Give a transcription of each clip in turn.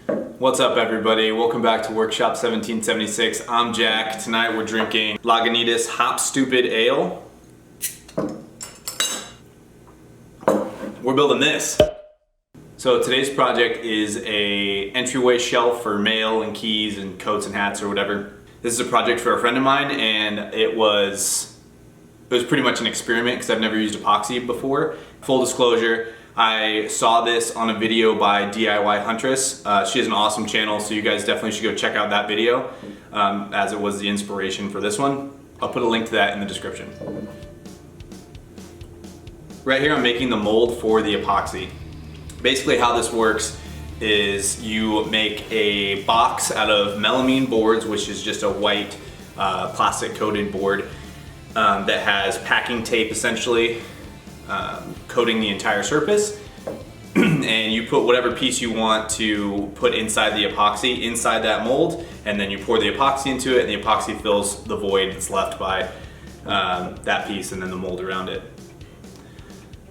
What's up, everybody? Welcome back to Workshop 1776. I'm Jack. Tonight we're drinking Lagunitas Hop Stupid Ale. We're building this. So today's project is a entryway shelf for mail and keys and coats and hats or whatever. This is a project for a friend of mine, and it was pretty much an experiment because I've never used epoxy before. Full disclosure, I saw this on a video by DIY Huntress. She has an awesome channel, so you guys definitely should go check out that video, as it was the inspiration for this one. I'll put a link to that in the description. Right here I'm making the mold for the epoxy. Basically how this works is you make a box out of melamine boards, which is just a white plastic coated board that has packing tape essentially coating the entire surface. And you put whatever piece you want to put inside the epoxy inside that mold, and then you pour the epoxy into it, and the epoxy fills the void that's left by that piece and then the mold around it.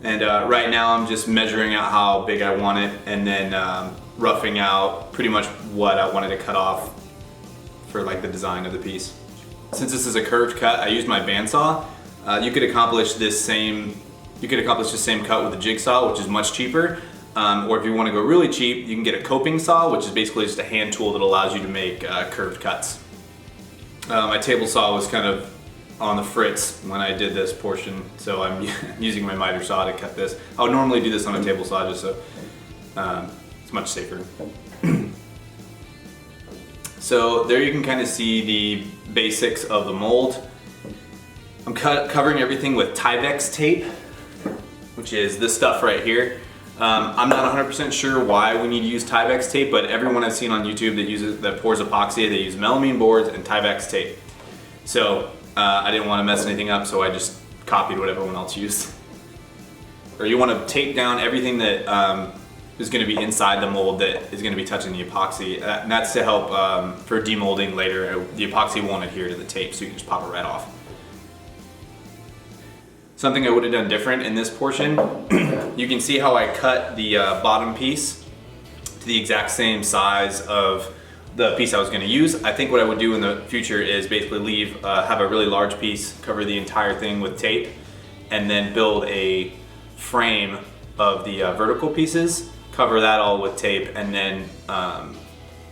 And right now I'm just measuring out how big I want it, and then roughing out pretty much what I wanted to cut off for like the design of the piece. Since this is a curved cut, I used my bandsaw. You could accomplish the same cut with a jigsaw, which is much cheaper. Or if you want to go really cheap, you can get a coping saw, which is basically just a hand tool that allows you to make curved cuts. My table saw was kind of on the fritz when I did this portion, so I'm using my miter saw to cut this. I would normally do this on a table saw just so it's much safer. So there you can kind of see the basics of the mold. I'm covering everything with Tyvek tape, which is this stuff right here. I'm not 100% sure why we need to use Tyvek tape, but everyone I've seen on YouTube that pours epoxy, they use melamine boards and Tyvek tape. So I didn't want to mess anything up, so I just copied what everyone else used. Or you want to tape down everything that is going to be inside the mold that is going to be touching the epoxy. And that's to help for demolding later. The epoxy won't adhere to the tape, so you can just pop it right off. Something I would have done different in this portion, you can see how I cut the bottom piece to the exact same size of the piece I was going to use. I think what I would do in the future is basically have a really large piece, cover the entire thing with tape, and then build a frame of the vertical pieces, cover that all with tape, and then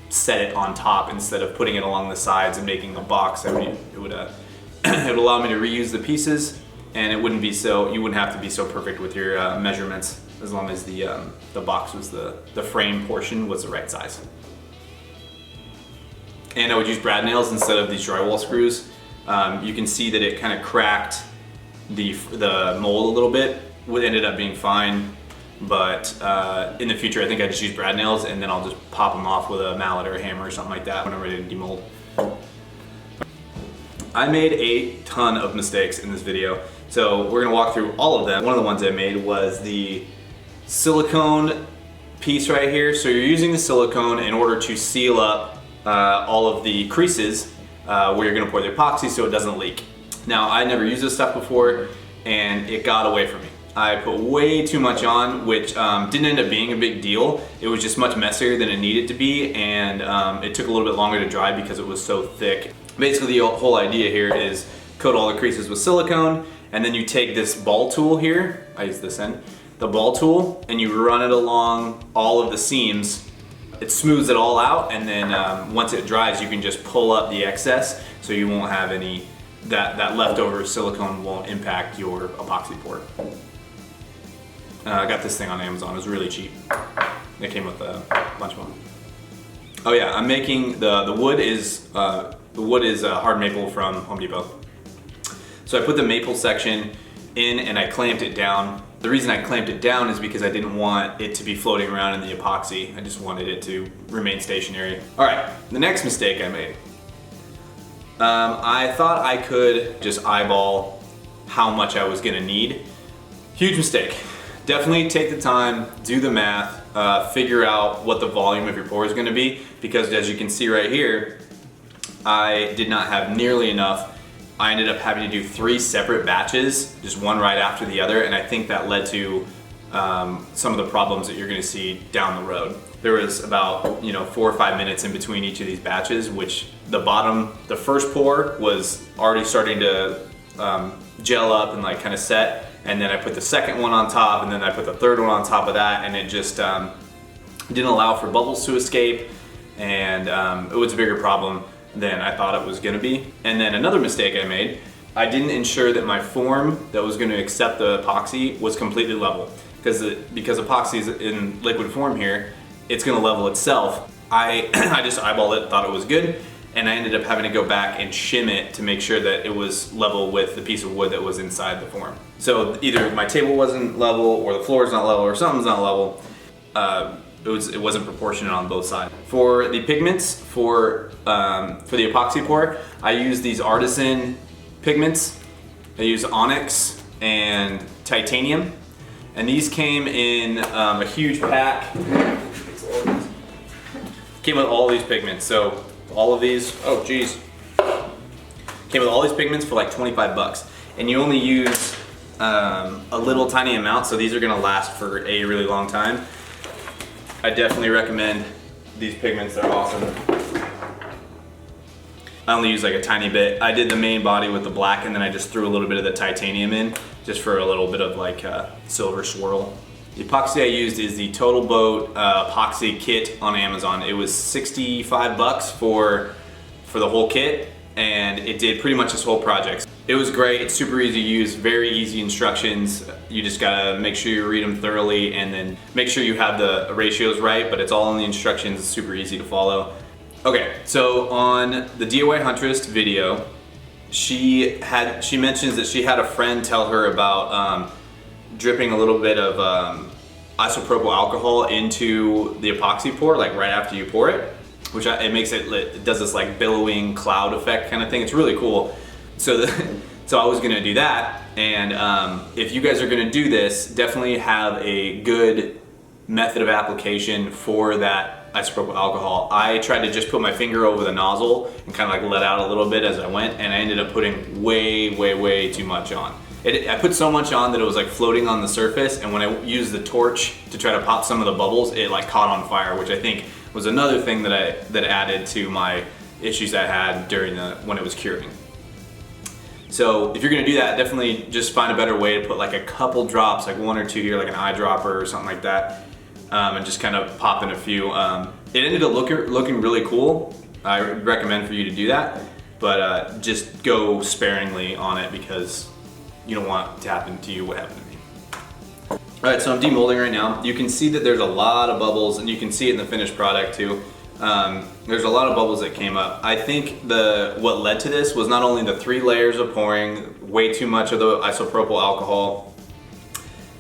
set it on top instead of putting it along the sides and making a box. It would allow me to reuse the pieces, and you wouldn't have to be so perfect with your measurements, as long as the box was the frame portion was the right size. And I would use brad nails instead of these drywall screws. You can see that it kind of cracked the mold a little bit. It ended up being fine, but in the future I think I just use brad nails, and then I'll just pop them off with a mallet or a hammer or something like that when I'm ready to demold. I made a ton of mistakes in this video, so we're gonna walk through all of them. One of the ones I made was the silicone piece right here. So you're using the silicone in order to seal up all of the creases where you're gonna pour the epoxy so it doesn't leak. Now, I never used this stuff before, and it got away from me. I put way too much on, which didn't end up being a big deal. It was just much messier than it needed to be, and it took a little bit longer to dry because it was so thick. Basically, the whole idea here is coat all the creases with silicone, and then you take this ball tool here, I use this end, the ball tool, and you run it along all of the seams. It smooths it all out, and then once it dries, you can just pull up the excess, so you won't have any, that leftover silicone won't impact your epoxy pour. I got this thing on Amazon. It was really cheap. It came with a bunch of them. Oh yeah, I'm making the wood is hard maple from Home Depot. So I put the maple section in and I clamped it down. The reason I clamped it down is because I didn't want it to be floating around in the epoxy. I just wanted it to remain stationary. All right, the next mistake I made. I thought I could just eyeball how much I was gonna need. Huge mistake. Definitely take the time, do the math, figure out what the volume of your pour is going to be, because as you can see right here, I did not have nearly enough. I ended up having to do 3 separate batches, just one right after the other, and I think that led to some of the problems that you're going to see down the road. there was about 4 or 5 minutes in between each of these batches, which the first pour was already starting to gel up and like kind of set, and then I put the second one on top, and then I put the third one on top of that, and it just didn't allow for bubbles to escape, and it was a bigger problem than I thought it was gonna be. And then another mistake I made, I didn't ensure that my form that was gonna accept the epoxy was completely level. Because epoxy is in liquid form here, it's gonna level itself. I just eyeballed it, thought it was good, and I ended up having to go back and shim it to make sure that it was level with the piece of wood that was inside the form. So either my table wasn't level, or the floor is not level, or something's not level. It wasn't proportionate on both sides. For the pigments, for the epoxy pour, I use these artisan pigments. I use onyx and titanium, and these came in a huge pack. Came with all these pigments, so all of these, oh geez, came with all these pigments for like 25 bucks, and you only use a little tiny amount, so these are gonna last for a really long time. I definitely recommend these pigments, they're awesome. I only use like a tiny bit. I did the main body with the black, and then I just threw a little bit of the titanium in, just for a little bit of like silver swirl. The epoxy I used is the Total Boat epoxy kit on Amazon. It was 65 bucks for the whole kit, and it did pretty much this whole project. It was great, it's super easy to use, very easy instructions. You just gotta make sure you read them thoroughly, and then make sure you have the ratios right, but it's all in the instructions, it's super easy to follow. Okay, so on the DIY Huntress video, she mentions that she had a friend tell her about dripping a little bit of isopropyl alcohol into the epoxy pour, like right after you pour it, which it does this like billowing cloud effect kind of thing. It's really cool. So I was gonna do that, and if you guys are gonna do this, definitely have a good method of application for that isopropyl alcohol. I tried to just put my finger over the nozzle and kind of like let out a little bit as I went, and I ended up putting way too much on. I put so much on that it was like floating on the surface, and when I used the torch to try to pop some of the bubbles, it like caught on fire, which I think was another thing that added to my issues I had during when it was curing. So if you're gonna do that, definitely just find a better way to put like a couple drops, like 1 or 2 here, like an eyedropper or something like that, and just kind of pop in a few. It ended up looking really cool. I recommend for you to do that, but just go sparingly on it, because you don't want it to happen to you what happened to me. All right, so I'm demolding right now. You can see that there's a lot of bubbles, and you can see it in the finished product too. There's a lot of bubbles that came up. I think what led to this was not only the 3 layers of pouring, way too much of the isopropyl alcohol,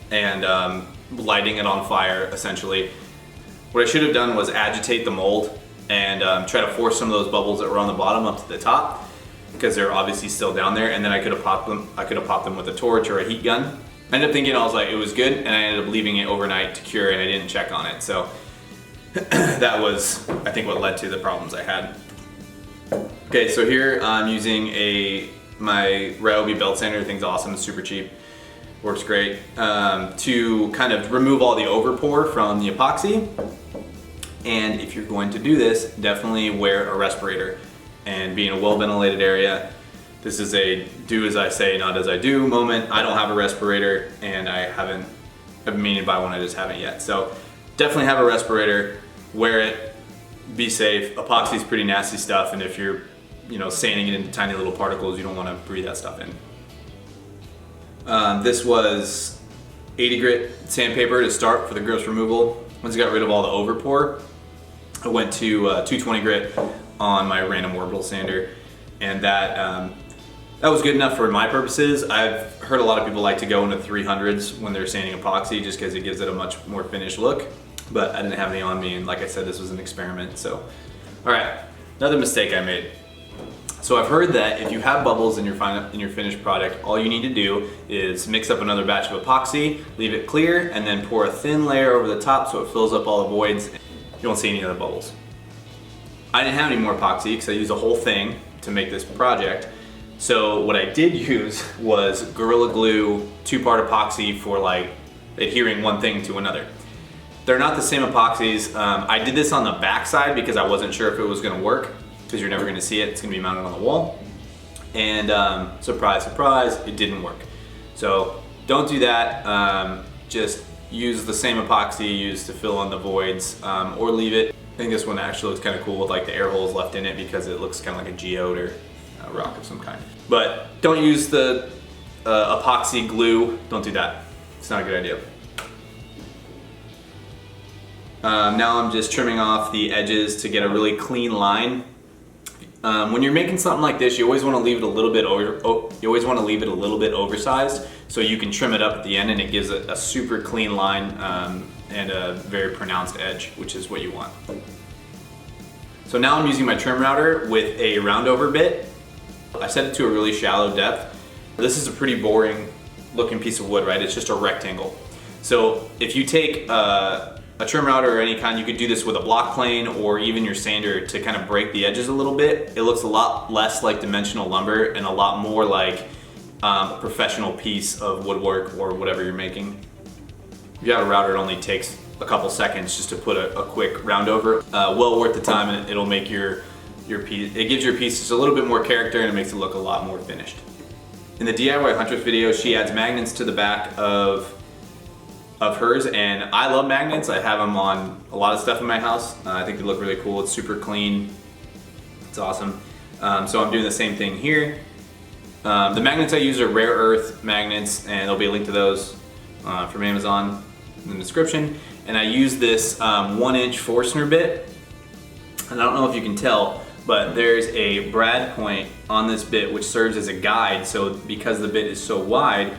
and lighting it on fire, essentially. What I should have done was agitate the mold and try to force some of those bubbles that were on the bottom up to the top, because they're obviously still down there, and then I could have popped them with a torch or a heat gun. I ended up thinking, I was like, it was good, and I ended up leaving it overnight to cure, and I didn't check on it. So that was, I think, what led to the problems I had. Okay, so here I'm using my Ryobi belt sander. The thing's awesome, it's super cheap, works great, to kind of remove all the overpour from the epoxy. And if you're going to do this, definitely wear a respirator and be in a well-ventilated area. This is a do as I say, not as I do moment. I don't have a respirator, and I've been meaning to buy one, I just haven't yet. So definitely have a respirator, wear it, be safe. Epoxy is pretty nasty stuff, and if you're sanding it into tiny little particles, you don't want to breathe that stuff in. This was 80 grit sandpaper to start for the gross removal. Once I got rid of all the overpour, I went to 220 grit on my random orbital sander, and that was good enough for my purposes. I've heard a lot of people like to go into 300s when they're sanding epoxy, just because it gives it a much more finished look, but I didn't have any on me, and like I said, this was an experiment. So, all right, another mistake I made. So I've heard that if you have bubbles in your finished product, all you need to do is mix up another batch of epoxy, leave it clear, and then pour a thin layer over the top so it fills up all the voids. You won't see any other bubbles. I didn't have any more epoxy because I used the whole thing to make this project. So what I did use was Gorilla Glue 2-part epoxy for like adhering one thing to another. They're not the same epoxies. I did this on the back side because I wasn't sure if it was gonna work, because you're never gonna see it. It's gonna be mounted on the wall. And surprise, surprise, it didn't work. So don't do that. Just use the same epoxy you used to fill in the voids, or leave it. I think this one actually looks kind of cool with like the air holes left in it, because it looks kind of like a geode or a rock of some kind. But don't use the epoxy glue. Don't do that. It's not a good idea. Now I'm just trimming off the edges to get a really clean line. When you're making something like this, you always want to leave it a little bit oversized, so you can trim it up at the end and it gives a super clean line and a very pronounced edge, which is what you want. So now I'm using my trim router with a roundover bit. I set it to a really shallow depth. This is a pretty boring looking piece of wood, right? It's just a rectangle. So if you take a trim router or any kind, you could do this with a block plane or even your sander to kind of break the edges a little bit. It looks a lot less like dimensional lumber and a lot more like a professional piece of woodwork or whatever you're making. If you have a router, it only takes a couple seconds just to put a quick round over. Well worth the time, and it'll make your piece, it gives your piece just a little bit more character and it makes it look a lot more finished. In the DIY Huntress video, she adds magnets to the back of hers, and I love magnets. I have them on a lot of stuff in my house. I think they look really cool. It's super clean. It's awesome. So I'm doing the same thing here. The magnets I use are rare earth magnets, and there'll be a link to those from Amazon in the description. And I use this 1-inch Forstner bit, and I don't know if you can tell, but there's a brad point on this bit which serves as a guide. So because the bit is so wide,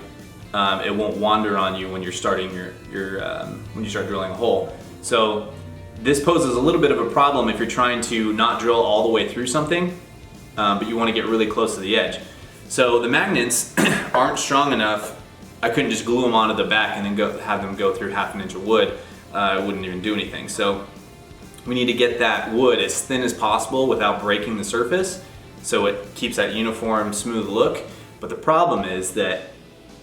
it won't wander on you when you're starting when you start drilling a hole. So this poses a little bit of a problem if you're trying to not drill all the way through something, but you want to get really close to the edge. So the magnets aren't strong enough. I couldn't just glue them onto the back and then have them go through 1/2 inch of wood. It wouldn't even do anything. So we need to get that wood as thin as possible without breaking the surface, so it keeps that uniform, smooth look. But the problem is that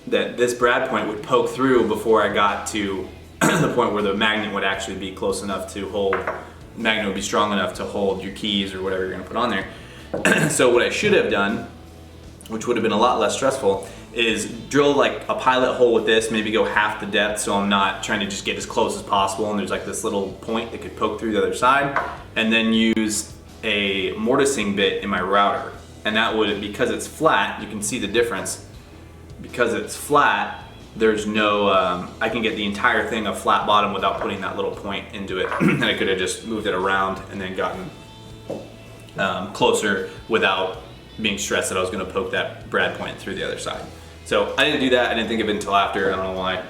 this brad point would poke through before I got to the point where the magnet would actually be close enough to hold, the magnet would be strong enough to hold your keys or whatever you're gonna put on there. So what I should have done, which would have been a lot less stressful, is drill like a pilot hole with this, maybe go half the depth so I'm not trying to just get as close as possible and there's like this little point that could poke through the other side, and then use a mortising bit in my router. And that would, because it's flat, you can see the difference. Because it's flat, there's no, I can get the entire thing a flat bottom without putting that little point into it. And I could have just moved it around and then gotten closer without being stressed that I was gonna poke that brad point through the other side. So I didn't do that. I didn't think of it until after. I don't know why.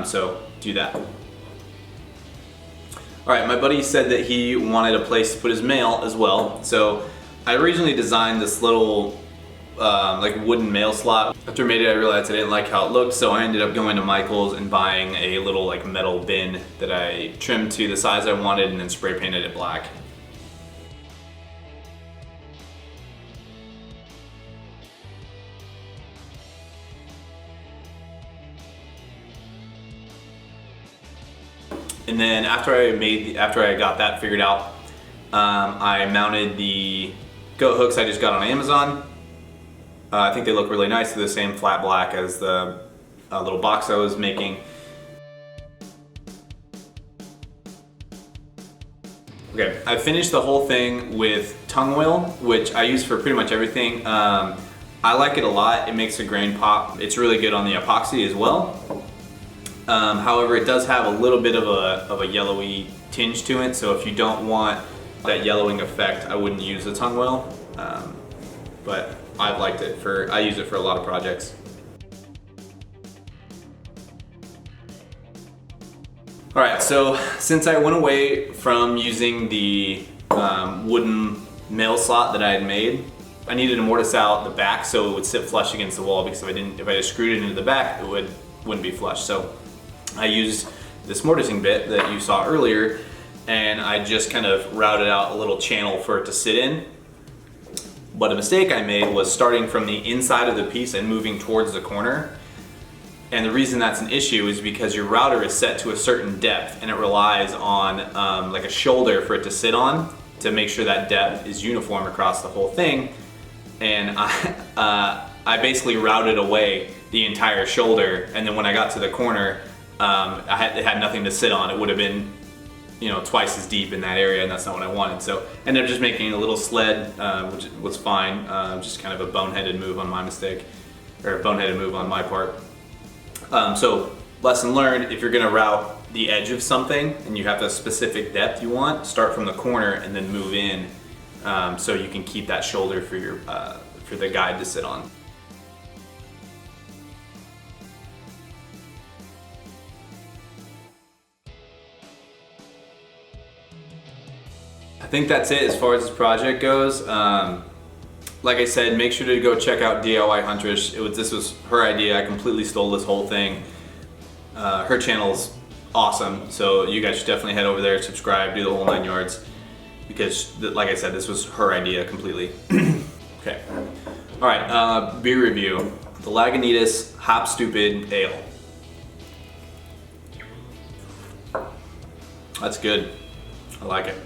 So do that. All right, my buddy said that he wanted a place to put his mail as well. So I originally designed this little like wooden mail slot. After I made it, I realized I didn't like how it looked, so I ended up going to Michael's and buying a little like metal bin that I trimmed to the size I wanted and then spray painted it black. And then after I got that figured out, I mounted the goat hooks I just got on Amazon. I think they look really nice. They're the same flat black as the little box I was making. Okay, I finished the whole thing with tung oil, which I use for pretty much everything. I like it a lot. It makes the grain pop. It's really good on the epoxy as well. However, it does have a little bit of a yellowy tinge to it, so if you don't want that yellowing effect, I wouldn't use the tung oil. But I've liked it I use it for a lot of projects. All right, so since I went away from using the wooden mail slot that I had made, I needed to mortise out the back so it would sit flush against the wall, because if I just screwed it into the back, it wouldn't be flush. So I used this mortising bit that you saw earlier, and I just kind of routed out a little channel for it to sit in. But a mistake I made was starting from the inside of the piece and moving towards the corner. And the reason that's an issue is because your router is set to a certain depth and it relies on like a shoulder for it to sit on to make sure that depth is uniform across the whole thing. And I basically routed away the entire shoulder, and then when I got to the corner, it had nothing to sit on. It would have been, you know, twice as deep in that area, and that's not what I wanted. So I ended up just making a little sled, which was fine. Just kind of a boneheaded move on my mistake, or a boneheaded move on my part. So lesson learned: if you're going to route the edge of something and you have the specific depth you want, start from the corner and then move in, so you can keep that shoulder for your for the guide to sit on. I think that's it as far as this project goes. Like I said, make sure to go check out DIY Huntress. This was her idea. I completely stole this whole thing. Her channel's awesome, so you guys should definitely head over there, subscribe, do the whole 9 yards, because like I said, this was her idea completely. Okay. All right, beer review. The Lagunitas Hop Stupid Ale. That's good. I like it.